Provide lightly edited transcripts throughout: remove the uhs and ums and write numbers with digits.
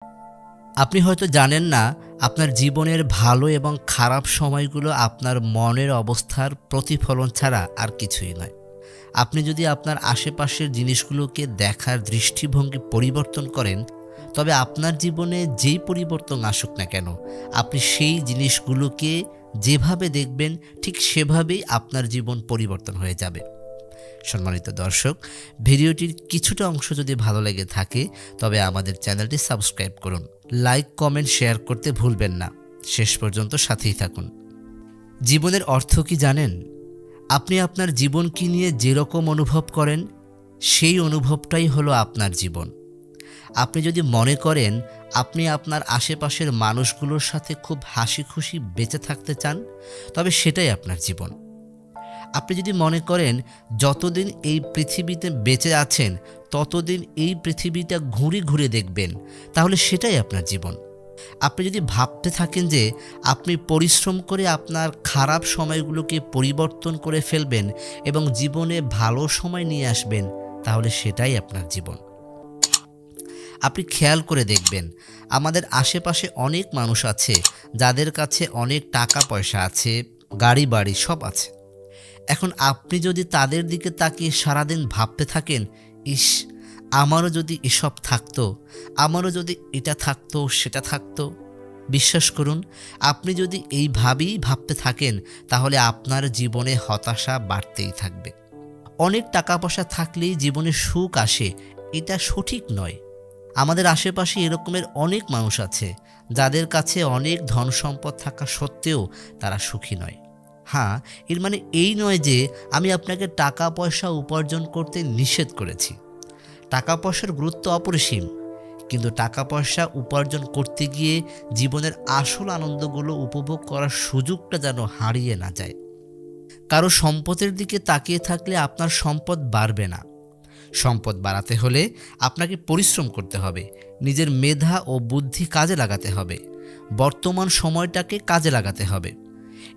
আপনি হয়তো জানেন না, আপনার জীবনের ভালো এবং খারাপ সময়গুলো আপনার মনের অবস্থার প্রতিফলন ছাড়া আর কিছুই নয়। আপনি যদি আপনার আশেপাশের জিনিসগুলোকে দেখার দৃষ্টিভঙ্গি পরিবর্তন করেন, তবে আপনার জীবনে যেই পরিবর্তন আসুক না কেন, আপনি সেই জিনিসগুলোকে যেভাবে দেখবেন ঠিক সেভাবেই আপনার জীবন পরিবর্তন হয়ে যাবে। সম্মানিত দর্শক, ভিডিওটির কিছুটা অংশ যদি ভালো লেগে থাকে তবে আমাদের চ্যানেলটি সাবস্ক্রাইব করুন, লাইক, কমেন্ট, শেয়ার করতে ভুলবেন না। শেষ পর্যন্ত সাথেই থাকুন। জীবনের অর্থ কি জানেন? আপনি আপনার জীবনকে নিয়ে যেরকম অনুভব করেন, সেই অনুভবটাই হলো আপনার জীবন। আপনি যদি মনে করেন আপনি আপনার আশেপাশের মানুষগুলোর সাথে খুব হাসি খুশি বেঁচে থাকতে চান, তবে সেটাই আপনার জীবন। আপনি যদি মনে করেন যতদিন এই পৃথিবীতে বেঁচে আছেন ততদিন এই পৃথিবীটা ঘুরে ঘুরে দেখবেন, তাহলে সেটাই আপনার জীবন। আপনি যদি ভাবতে থাকেন যে আপনি পরিশ্রম করে আপনার খারাপ সময়গুলোকে পরিবর্তন করে ফেলবেন এবং জীবনে ভালো সময় নিয়ে আসবেন, তাহলে সেটাই আপনার জীবন। আপনি খেয়াল করে দেখবেন, আমাদের আশেপাশে অনেক মানুষ আছে যাদের কাছে অনেক টাকা পয়সা আছে, গাড়ি বাড়ি সব আছে। এখন আপনি যদি তাদের দিকে তাকিয়ে সারাদিন ভাবতে থাকেন, ইস, আমারও যদি এসব থাকতো, আমারও যদি এটা থাকতো সেটা থাকতো, বিশ্বাস করুন, আপনি যদি এইভাবেই ভাবতে থাকেন তাহলে আপনার জীবনে হতাশা বাড়তেই থাকবে। অনেক টাকা পয়সা থাকলেই জীবনে সুখ আসে, এটা সঠিক নয়। আমাদের আশেপাশে এরকমের অনেক মানুষ আছে যাদের কাছে অনেক ধন সম্পদ থাকা সত্ত্বেও তারা সুখী নয়। হ্যাঁ, এর মানে এই নয় যে আমি আপনাকে টাকা পয়সা উপার্জন করতে নিষেধ করেছি। টাকা পয়সার গুরুত্ব অপরিসীম, কিন্তু টাকা পয়সা উপার্জন করতে গিয়ে জীবনের আসল আনন্দগুলো উপভোগ করার সুযোগটা যেন হারিয়ে না যায়। কারো সম্পদের দিকে তাকিয়ে থাকলে আপনার সম্পদ বাড়বে না। সম্পদ বাড়াতে হলে আপনাকে পরিশ্রম করতে হবে, নিজের মেধা ও বুদ্ধি কাজে লাগাতে হবে, বর্তমান সময়টাকে কাজে লাগাতে হবে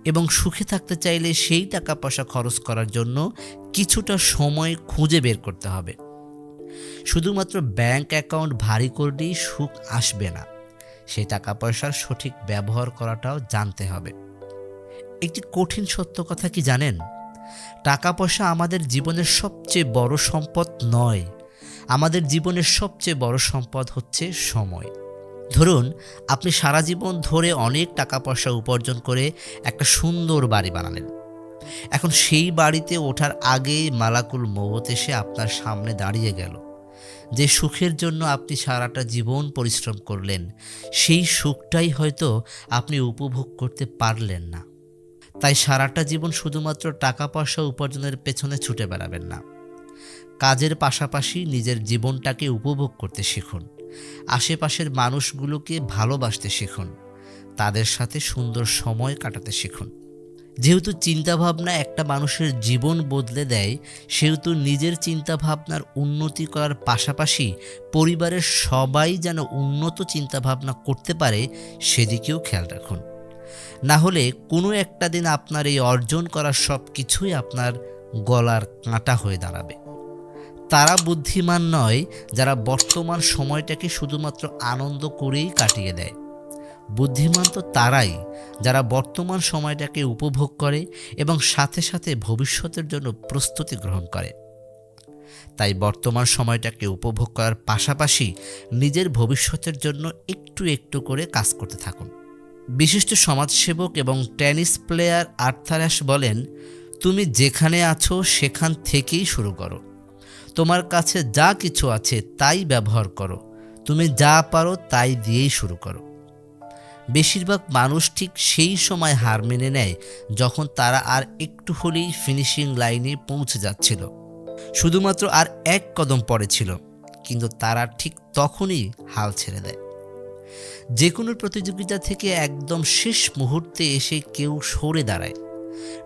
এবং সুখে থাকতে চাইলে সেই টাকা পয়সা খরচ করার জন্য কিছুটা সময় খুঁজে বের করতে হবে। শুধুমাত্র ব্যাংক অ্যাকাউন্ট ভারী করলেই সুখ আসবে না, সেই টাকা পয়সার সঠিক ব্যবহার করাটাও জানতে হবে। একটি কঠিন সত্য কথা কি জানেন? টাকা পয়সা আমাদের জীবনের সবচেয়ে বড় সম্পদ নয়। আমাদের জীবনের সবচেয়ে বড় সম্পদ হচ্ছে সময়। ধরুন, আপনি সারা জীবন ধরে অনেক টাকা পয়সা উপার্জন করে একটা সুন্দর বাড়ি বানালেন। এখন সেই বাড়িতে ওঠার আগেই মালাকুল মউত এসে আপনার সামনে দাঁড়িয়ে গেল। যে সুখের জন্য আপনি সারাটা জীবন পরিশ্রম করলেন, সেই সুখটাই হয়তো আপনি উপভোগ করতে পারলেন না। তাই সারাটা জীবন শুধুমাত্র টাকা পয়সা উপার্জনের পেছনে ছুটে বেড়াবেন না। কাজের পাশাপাশি নিজের জীবনটাকে উপভোগ করতে শিখুন। আশেপাশের মানুষগুলোকে ভালোবাসতে শিখুন, তাদের সাথে সুন্দর সময় কাটাতে শিখুন। যেহেতু চিন্তাভাবনা একটা মানুষের জীবন বদলে দেয়, সেহেতু নিজের চিন্তাভাবনার উন্নতি করার পাশাপাশি পরিবারের সবাই যেন উন্নত চিন্তাভাবনা করতে পারে সেদিকেও খেয়াল রাখুন। না হলে কোনো একটা দিন আপনার এই অর্জন করা সব কিছুই আপনার গলার কাঁটা হয়ে দাঁড়াবে। তারা বুদ্ধিমান নয় যারা বর্তমান সময়টাকে শুধুমাত্র আনন্দ করেই কাটিয়ে দেয়। বুদ্ধিমান তো তারাই যারা বর্তমান সময়টাকে উপভোগ করে এবং সাথে সাথে ভবিষ্যতের জন্য প্রস্তুতি গ্রহণ করে। তাই বর্তমান সময়টাকে উপভোগ করার পাশাপাশি নিজের ভবিষ্যতের জন্য একটু একটু করে কাজ করতে থাকুন। বিশিষ্ট সমাজসেবক এবং টেনিস প্লেয়ার আর্থার অ্যাশ বলেন, তুমি যেখানে আছো সেখান থেকেই শুরু করো। তোমার কাছে যা কিছু আছে তাই ব্যবহার করো। তুমি যা পারো তাই দিয়েই শুরু করো। বেশিরভাগ মানুষ ঠিক সেই সময় হার মেনে নেয় যখন তারা আর একটু হলেই ফিনিশিং লাইনে পৌঁছে যাচ্ছিল, শুধুমাত্র আর এক কদম পরে ছিল, কিন্তু তারা ঠিক তখনই হাল ছেড়ে দেয়। যে কোনো প্রতিযোগিতা থেকে একদম শেষ মুহূর্তে এসে কেউ সরে দাঁড়ায়,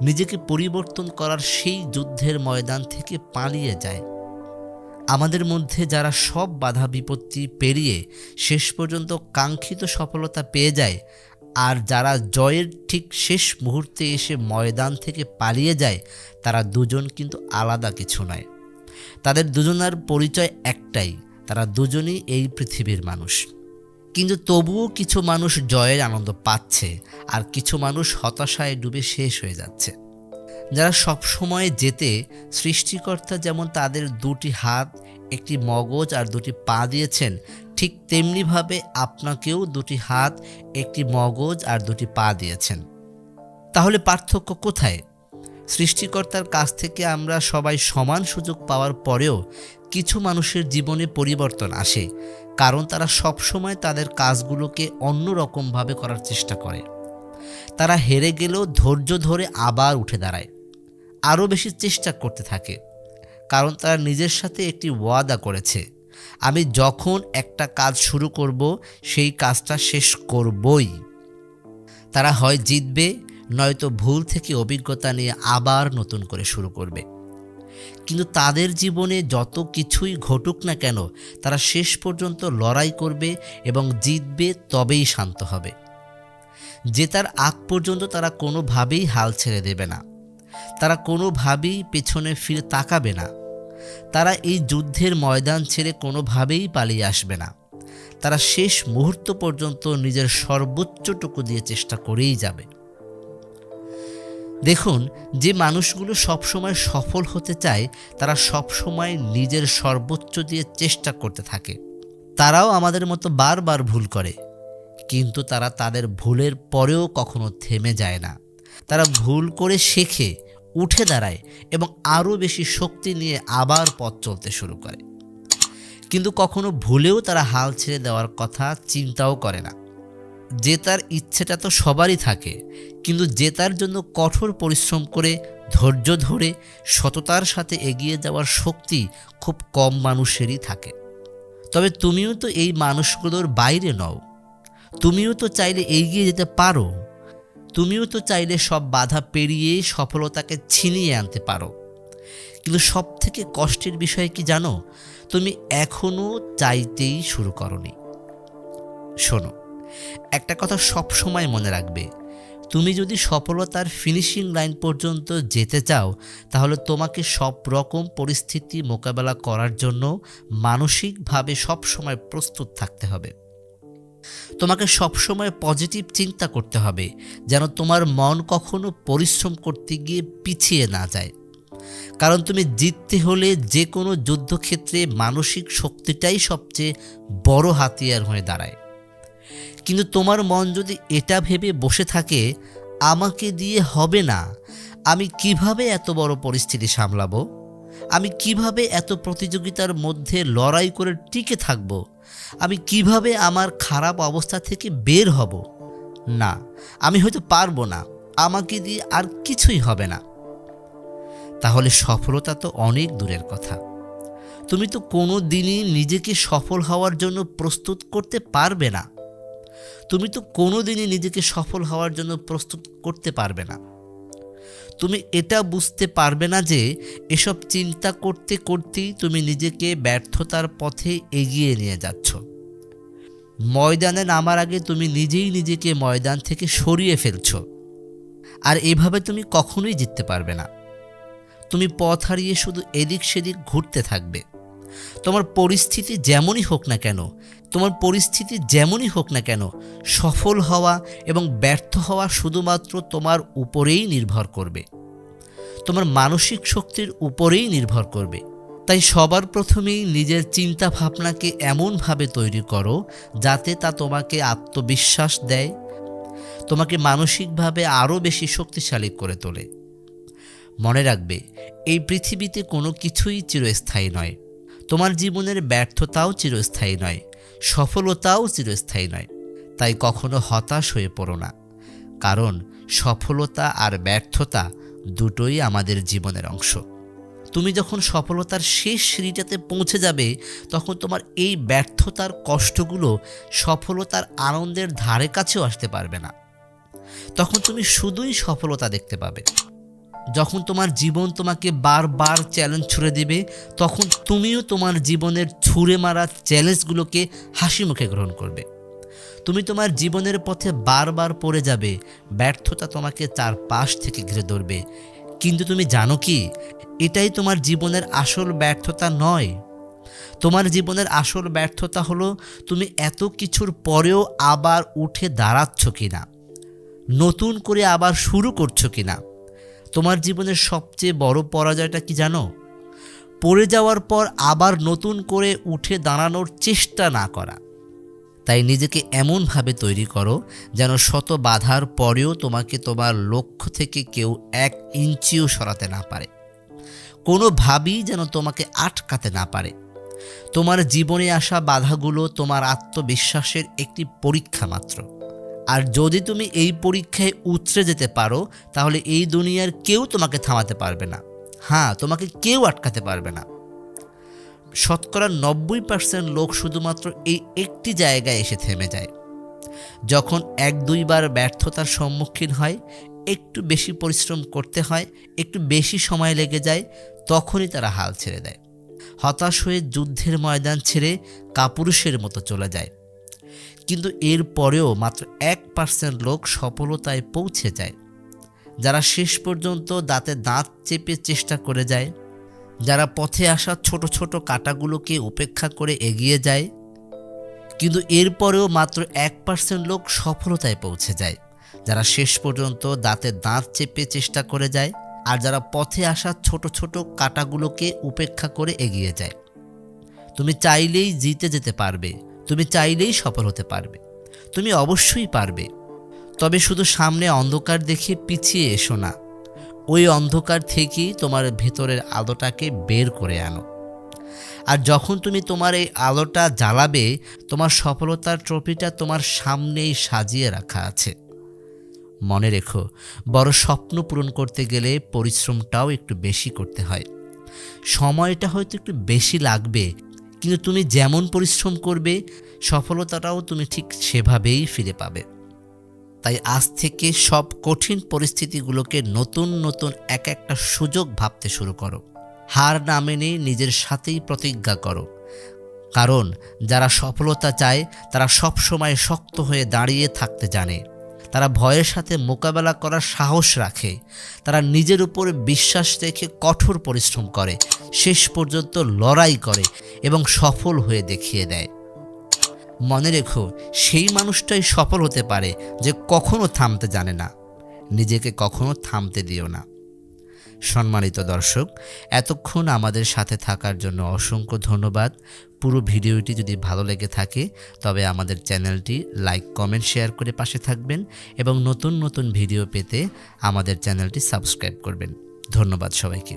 নিজেকে পরিবর্তন করার সেই যুদ্ধের ময়দান থেকে পালিয়ে যায়। আমাদের মধ্যে যারা সব বাধা বিপত্তি পেরিয়ে শেষ পর্যন্ত কাঙ্ক্ষিত সফলতা পেয়ে যায়, আর যারা জয়ের ঠিক শেষ মুহূর্তে এসে ময়দান থেকে পালিয়ে যায়, তারা দুজন কিন্তু আলাদা কিছু নয়। তাদের দুজনের পরিচয় একটাই, তারা দুজনই এই পৃথিবীর মানুষ। কিন্তু তবুও কিছু মানুষ জয়ের আনন্দ পাচ্ছে, আর কিছু মানুষ হতাশায় ডুবে শেষ হয়ে যাচ্ছে। যারা সবসময় জেতে, সৃষ্টিকর্তা যেমন তাদের দুটি হাত, একটি মগজ আর দুটি পা দিয়েছেন, ঠিক তেমনিভাবে আপনাকেও দুটি হাত, একটি মগজ আর দুটি পা দিয়েছেন। তাহলে পার্থক্য কোথায়? সৃষ্টিকর্তার কাছ থেকে আমরা সবাই সমান সুযোগ পাওয়ার পরেও কিছু মানুষের জীবনে পরিবর্তন আসে, কারণ তারা সবসময় তাদের কাজগুলোকে অন্যরকমভাবে করার চেষ্টা করে। তারা হেরে গেলেও ধৈর্য ধরে আবার উঠে দাঁড়ায়, আরও বেশি চেষ্টা করতে থাকে, কারণ তারা নিজের সাথে একটি ওয়াদা করেছে, আমি যখন একটা কাজ শুরু করব সেই কাজটা শেষ করবই। তারা হয় জিতবে, নয়তো ভুল থেকে অভিজ্ঞতা নিয়ে আবার নতুন করে শুরু করবে। কিন্তু তাদের জীবনে যত কিছুই ঘটুক না কেন, তারা শেষ পর্যন্ত লড়াই করবে এবং জিতবে, তবেই শান্ত হবে। জেতার আগ পর্যন্ত তারা কোনোভাবেই হাল ছেড়ে দেবে না, তারা কোনোভাবেই পেছনে ফিরে তাকাবে না, তারা এই যুদ্ধের ময়দান ছেড়ে কোনোভাবেই পালিয়ে আসবে না। তারা শেষ মুহূর্ত পর্যন্ত নিজের সর্বোচ্চটুকু দিয়ে চেষ্টা করেই যাবে। দেখুন, যে মানুষগুলো সবসময় সফল হতে চায়, তারা সবসময় নিজের সর্বোচ্চ দিয়ে চেষ্টা করতে থাকে। তারাও আমাদের মতো বারবার ভুল করে, কিন্তু তারা তাদের ভুলের পরেও কখনো থেমে যায় না। তারা ভুল করে শেখে, উঠে দাঁড়ায় এবং আরও বেশি শক্তি নিয়ে আবার পথ চলতে শুরু করে। কিন্তু কখনো ভুলেও তারা হাল ছেড়ে দেওয়ার কথা চিন্তাও করে না। জেতার ইচ্ছেটা তো সবারই থাকে, কিন্তু জেতার জন্য কঠোর পরিশ্রম করে, ধৈর্য ধরে, সততার সাথে এগিয়ে যাওয়ার শক্তি খুব কম মানুষেরই থাকে। তবে তুমিও তো এই মানুষগুলোর বাইরে নও। তুমিও তো চাইলে এগিয়ে যেতে পারো। তুমিও তো চাইলে সব বাধা পেরিয়ে সফলতাকে ছিনিয়ে আনতে পারো। কিন্তু সব থেকে কষ্টের বিষয় কি জানো? তুমি এখনও চাইতেই শুরু করনি। শোনো, একটা কথা সব সময় মনে রাখবে, তুমি যদি সফলতার ফিনিশিং লাইন পর্যন্ত যেতে চাও, তাহলে তোমাকে সব রকম পরিস্থিতি মোকাবেলা করার জন্য মানসিকভাবে সবসময় প্রস্তুত থাকতে হবে। তোমাকে সবসময় পজিটিভ চিন্তা করতে হবে, যেন তোমার মন কখনো পরিশ্রম করতে গিয়ে পিছিয়ে না যায়। কারণ তুমি জিততে হলে যে কোনো যুদ্ধক্ষেত্রে মানসিক শক্তিটাই সবচেয়ে বড় হাতিয়ার হয়ে দাঁড়ায়। কিন্তু তোমার মন যদি এটা ভেবে বসে থাকে, আমাকে দিয়ে হবে না, আমি কিভাবে এত বড় পরিস্থিতি সামলাবো, আমি কিভাবে এত প্রতিযোগিতার মধ্যে লড়াই করে টিকে থাকব, আমি কিভাবে আমার খারাপ অবস্থা থেকে বের হব, না আমি হয়তো পারবো না, আমাকে দিয়ে আর কিছুই হবে না, তাহলে সফলতা তো অনেক দূরের কথা। তুমি তো কোনো দিনই নিজেকে সফল হওয়ার জন্য প্রস্তুত করতে পারবে না। তুমি তো কোনো দিনই নিজেকে সফল হওয়ার জন্য প্রস্তুত করতে পারবে না। তুমি এটা বুঝতে পারবে না যে এসব চিন্তা করতে করতেই তুমি নিজেকে ব্যর্থতার পথে এগিয়ে নিয়ে যাচ্ছ। ময়দানে নামার আগে তুমি নিজেই নিজেকে ময়দান থেকে সরিয়ে ফেলছ, আর এভাবে তুমি কখনোই জিততে পারবে না। তুমি পথ হারিয়ে শুধু এদিক সেদিক ঘুরতে থাকবে। তোমার পরিস্থিতি যেমনই হোক না কেন, সফল হওয়া এবং ব্যর্থ হওয়া শুধুমাত্র তোমার উপরেই নির্ভর করবে, তোমার মানসিক শক্তির উপরেই নির্ভর করবে। তাই সবার প্রথমেই নিজের চিন্তা ভাবনাকে এমনভাবে তৈরি করো যাতে তা তোমাকে আত্মবিশ্বাস দেয়, তোমাকে মানসিকভাবে আরও বেশি শক্তিশালী করে তোলে। মনে রাখবে, এই পৃথিবীতে কোনো কিছুই চিরস্থায়ী নয়। তোমার জীবনের ব্যর্থতাও চিরস্থায়ী নয়, সফলতাও চিরস্থায়ী নয়। তাই কখনো হতাশ হয়ে পড়ো না, কারণ সফলতা আর ব্যর্থতা দুটোই আমাদের জীবনের অংশ। তুমি যখন সফলতার শেষ সিঁড়িটাতে পৌঁছে যাবে, তখন তোমার এই ব্যর্থতার কষ্টগুলো সফলতার আনন্দের ধারে কাছেও আসতে পারবে না। তখন তুমি শুধুই সফলতা দেখতে পাবে। যখন তোমার জীবন তোমাকে বারবার চ্যালেঞ্জ ছুড়ে দেবে, তখন তুমিও তোমার জীবনের ছুঁড়ে মারা চ্যালেঞ্জগুলোকে হাসি মুখে গ্রহণ করবে। তুমি তোমার জীবনের পথে বারবার পড়ে যাবে, ব্যর্থতা তোমাকে চারপাশ থেকে ঘিরে ধরবে। কিন্তু তুমি জানো কি, এটাই তোমার জীবনের আসল ব্যর্থতা নয়। তোমার জীবনের আসল ব্যর্থতা হলো তুমি এত কিছুর পরেও আবার উঠে দাঁড়াচ্ছ কিনা, নতুন করে আবার শুরু করছো কিনা। তোমার জীবনের সবচেয়ে বড় পরাজয়টা কি জানো? পড়ে যাওয়ার পর আবার নতুন করে উঠে দাঁড়ানোর চেষ্টা না করা। তাই নিজেকে এমনভাবে তৈরি করো যেন শত বাধার পরেও তোমাকে তোমার লক্ষ্য থেকে কেউ 1 ইঞ্চিও সরাতে না পারে, কোনোভাবেই যেন তোমাকে আটকাতে না পারে। তোমার জীবনে আসা বাধাগুলো তোমার আত্মবিশ্বাসের একটি পরীক্ষা মাত্র। আর যদি তুমি এই পরীক্ষায় উতরে যেতে পারো, তাহলে এই দুনিয়ার কেউ তোমাকে থামাতে পারবে না। হ্যাঁ, তোমাকে কেউ আটকাতে পারবে না। শতকরা 90% লোক শুধুমাত্র এই একটি জায়গায় এসে থেমে যায়। যখন 1-2 বার ব্যর্থতার সম্মুখীন হয়, একটু বেশি পরিশ্রম করতে হয়, একটু বেশি সময় লেগে যায়, তখনই তারা হাল ছেড়ে দেয়। হতাশ হয়ে যুদ্ধের ময়দান ছেড়ে কাপুরুষের মতো চলে যায়। কিন্তু এর পরেও মাত্র 1% লোক সফলতায় পৌঁছে যায়, যারা শেষ পর্যন্ত দাঁতে দাঁত চেপে চেষ্টা করে যায়, যারা পথে আসা ছোট ছোট কাঁটাগুলোকে উপেক্ষা করে এগিয়ে যায়। কিন্তু এরপরেও মাত্র 1% লোক সফলতায় পৌঁছে যায়, যারা শেষ পর্যন্ত দাঁতে দাঁত চেপে চেষ্টা করে যায়, আর যারা পথে আসা ছোট ছোট কাঁটাগুলোকে উপেক্ষা করে এগিয়ে যায়। তুমি চাইলেই জিতে যেতে পারবে, তুমি চাইলেই সফল হতে পারবে, তুমি অবশ্যই পারবে। তবে শুধু সামনে অন্ধকার দেখে পিছিয়ে এসো না, ওই অন্ধকার থেকেই তোমার ভেতরের আলোটাকে বের করে আনো। আর যখন তুমি তোমার এই আলোটা জ্বালাবে, তোমার সফলতার ট্রফিটা তোমার সামনেই সাজিয়ে রাখা আছে। মনে রেখো, বড় স্বপ্ন পূরণ করতে গেলে পরিশ্রমটাও একটু বেশি করতে হয়। সময়টা হয়তো একটু বেশি লাগবে, কিন্তু তুমি যেমন পরিশ্রম করবে, সফলতাটাও তুমি ঠিক সেভাবেই ফিরে পাবে। তাই আজ থেকে সব কঠিন পরিস্থিতিগুলোকে নতুন নতুন একটা সুযোগ ভাবতে শুরু করো। হার না মেনে নিজের সাথেই প্রতিজ্ঞা করো। কারণ যারা সফলতা চায় তারা সব সময় শক্ত হয়ে দাঁড়িয়ে থাকতে জানে। তারা ভয়ের সাথে মোকাবেলা করার সাহস রাখে। তারা নিজের উপর বিশ্বাস রেখে কঠোর পরিশ্রম করে, শেষ পর্যন্ত লড়াই করে এবং সফল হয়ে দেখিয়ে দেয়। মনে রেখো, সেই মানুষটাই সফল হতে পারে যে কখনো থামতে জানে না। নিজেকে কখনো থামতে দিও না। সম্মানিত দর্শক, এতক্ষণ আমাদের সাথে থাকার জন্য অসংখ্য ধন্যবাদ। পুরো ভিডিওটি যদি ভালো লেগে থাকে তবে আমাদের চ্যানেলটি লাইক, কমেন্ট, শেয়ার করে পাশে থাকবেন এবং নতুন নতুন ভিডিও পেতে আমাদের চ্যানেলটি সাবস্ক্রাইব করবেন। ধন্যবাদ সবাইকে।